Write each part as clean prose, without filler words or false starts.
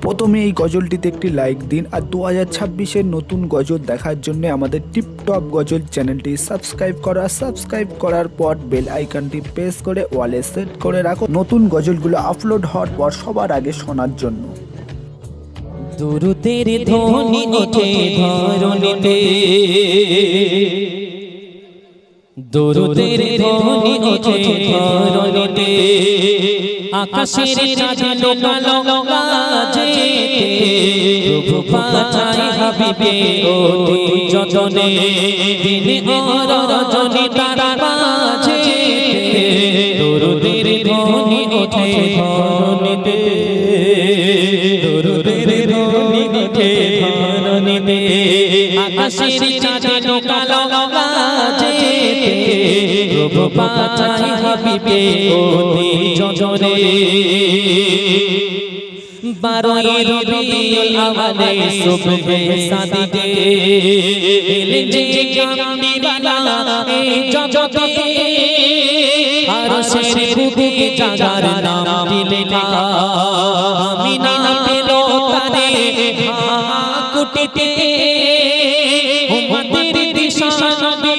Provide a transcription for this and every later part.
প্রথমে এই গজলটিতে একটি লাইক দিন আর 2026-এর নতুন গজল দেখার জন্য আমাদের টিপটপ গজল চ্যানেলটি সাবস্ক্রাইব করার পর বেল আইকনটি প্রেস করে ওয়ালে সেট করে রাখো নতুন গজলগুলো আপলোড হওয়ার পর সবার আগে শোনার জন্য। দুরুদের ধ্বনি ওঠে ধরণীতে, দুরুদের ধ্বনি ওঠে ধরণীতে, আকাশের চাঁদ লোকালো বাজে, প্রভু পাঠায় হাবিবে ওঠে যজনে, দিনে আর রজনী তারা বাজে, দুরুদের ধ্বনি ওঠে ধরণীতে, দুরুদের ধ্বনি ওঠে ধরণীতে, আকাশের চাঁদ লোকালো বাজে, প্রভু পাঠায় হাবিবে ওঠে যজনে, 12 রবিউল আওয়ালে সুবহে সাদিকে, এলে যে কামনিওয়ালা এই জগতে, আরশের বুকে জাগার নাম দিলেলা, আমিনা পেল তারে কুটিতে, উম্মতের দিশা নবী,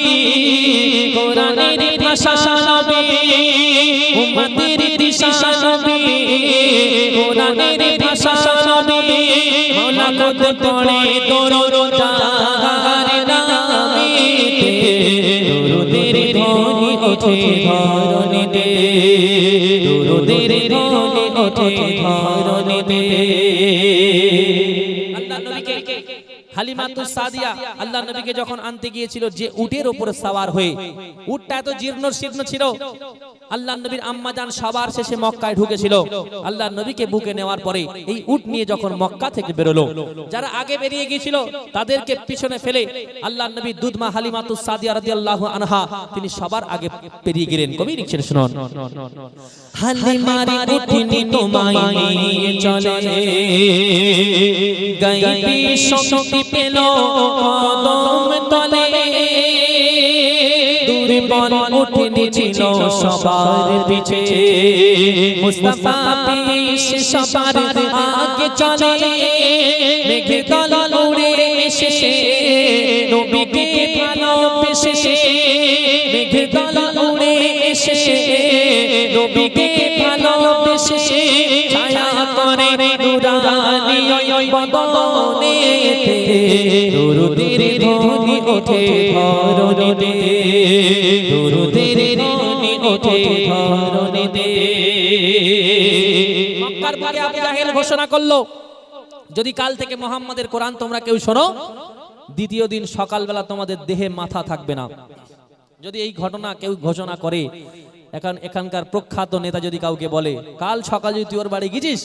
কোরআনের ভাষা নবী, উম্মতের দিশা নবী, কোরআনের ভাষা নবী, মওলা কত পড়ে দরুদ তার নামেতে, দুরুদের ধ্বনি ওঠে ধরণীতে, দুরুদের ধ্বনি ওঠে ধরণীতে। আল্লাহ নবীকে হালিমাতুস সাদিয়া আল্লাহ নবীকে যখন আনতে গিয়েছিল, যে উটের উপরে সওয়ার হয়ে, উটটা এত জীর্ণ শীর্ণ ছিল, আল্লাহ নবীর আম্মা জান সবার শেষে মক্কায় ঢুকেছিল, আল্লাহ নবীকে বুকে নেওয়ার পরে এই উট নিয়ে যখন মক্কা থেকে বেরোলো, যারা আগে বেরিয়ে গিয়েছিল তাদেরকে পিছনে ফেলে আল্লাহ নবী দুধমা হালিমাতুস সাদিয়া রাদিয়াল্লাহু আনহা তিনি সবার আগে বেরিয়ে গেলেন। কবি লিখছেন শুনুন, হালিমার উঠনি তোমায় নিয়ে চলে, গাইবি শক্তি পেল কদম তলে, দূরে বন উঠনি ছিল সবার পিছে, মুস্তাফা পেশ সবার আগে চলে, মেঘে দল উড়ে এসে নবীকে ভালোবেসে, মেঘে দল উড়ে এসে নবীকে ভালোবেসে, ছায়া করে নুরানি বদনেতে, দুরুদের ধ্বনি ওঠে ধরণীতে, দুরুদের ধ্বনি ওঠে ধরণীতে। মক্কার বুকে আবু জাহেল ঘোষণা করলো, যদি কাল থেকে মুহাম্মাদের কোরআন তোমরা কেউ শোনো, দ্বিতীয় দিন সকালবেলা তোমাদের দেহে মাথা থাকবে না। যদি এই ঘটনা কেউ ঘোষণা করে, এখানকার প্রখ্যাত নেতা যদি কাউকে বলে, কাল সকাল যদি তুই ওর বাড়ি গেছিস,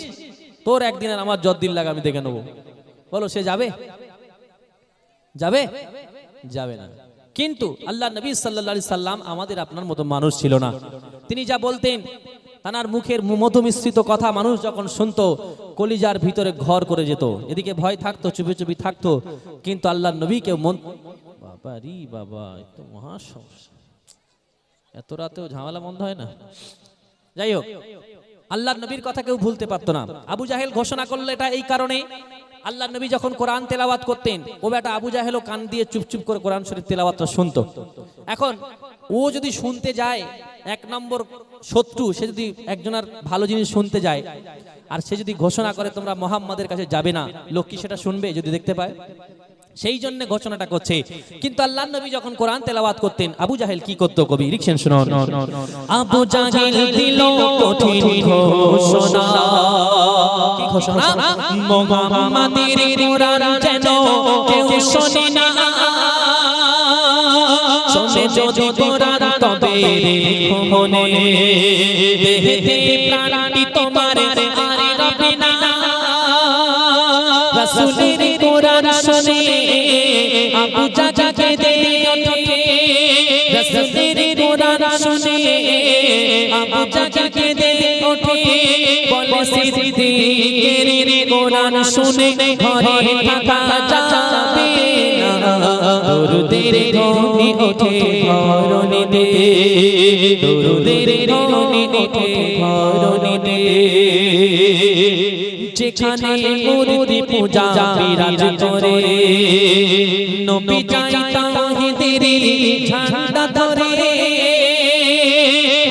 তোর একদিনের আমার যতদিন লাগে আমি দেখে নেবো, বলো সে যাবে? যাবে? যাবে না। কিন্তু আল্লাহ নবী সাল্লাল্লাহু আলাইহি সাল্লাম আমাদের আপনার মতো মানুষ ছিল না। তিনি যা বলতেন, তানার মুখের মধু মিশ্রিত কথা মানুষ যখন শুনতো, কলিজার ভিতরে ঘর করে যেত, এদিকে ভয় থাকতো, চুপি চুপি থাকতো, কিন্তু আল্লাহ নবীকে মন, বাবা রে বাবা, এত মহা সমস্যা, এত রাতেও ঝামেলা বন্ধ হয় না। যাই হোক, আল্লাহ নবীর কথা কেউ ভুলতে পারতো না। আবু জাহেল ঘোষণা করলো এটা এই কারণে, আল্লাহ নবী যখন কোরআন তেলাওয়াত করতেন, ও বেটা আবু জাহেলও কান দিয়ে চুপচুপ করে কোরআন শরীফ তেলাওয়াতটা শুনতো। এখন ও যদি শুনতে যায়, এক নম্বর শত্রু, সে যদি একজনের ভালো জিনিস শুনতে যায় আর সে যদি ঘোষণা করে তোমরা মুহাম্মাদের কাছে যাবে না, লোক কি সেটা শুনবে যদি দেখতে পায়? সেই জন্য ঘোষণাটা করছে। কিন্তু আল্লাহর নবী যখন কোরআন তেলাওয়াত করতেন, আবু জাহেল কি করতো? কবি লিখছেন শুনুন, আবু জাহেল দিল কঠিন ঘোষণা, কি ঘোষণা? মুহাম্মাদের কোরআন যেন কেউ শোনে না, শোনে যদি কোরআন তবে রেখো মনে, দেহেতে প্রাণটি তোমার আর রবে না, রাসূলের কোরআন শুনে আবু জাহেল কেঁদে ওঠে, রাসূলের কোরআন শুনে আবু জাহেল কেঁদে ওঠে, বলে সিদ্দিকের কোরআন শুনে ঘরে থাকা যাবে না, দুরুদের ধ্বনি ওঠে ধরণীতে, দুরুদের ধ্বনি ওঠে ধরণীতে, যেখানে মূর্তি পূজা বিরাজ করে নবী যায় তাওহীদের ঝান্ডা ধরে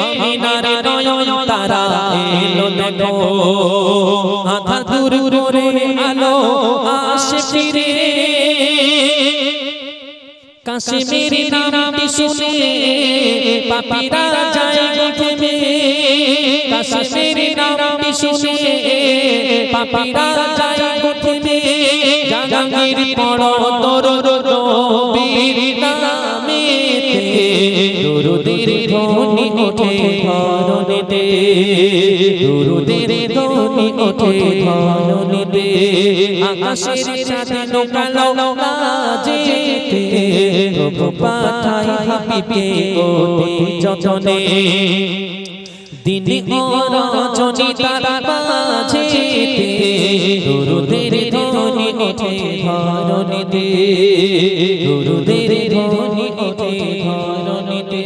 আমিনার নয়ন তারা এলো দেখো আধা দূর করে আলো আসে ফিরে কাশ্মীরি নামটি শুনে পাপীরা যায় থেমে কাশ্মীরি নামটি শুনে পাপীরা যায় থেমে জাহাঙ্গীর পড়ো দরুদ নবীর নামেতে দরুদের ধ্বনি ওঠে ধরণীতে দরুদের ধ্বনি ওঠে ধরণীতে আকাশের চাঁদ নৌকালো বাজেতে প্রভু পাঠাই হাবিবকে অতি যতনে দিনে ও রজনী তারা বাজেতে দরুদের ধ্বনি ওঠে ধরণীতে দরুদের ধ্বনি ওঠে ধরণীতে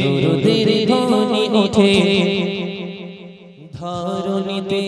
দরুদের ধ্বনি ওঠে ধরণীতে।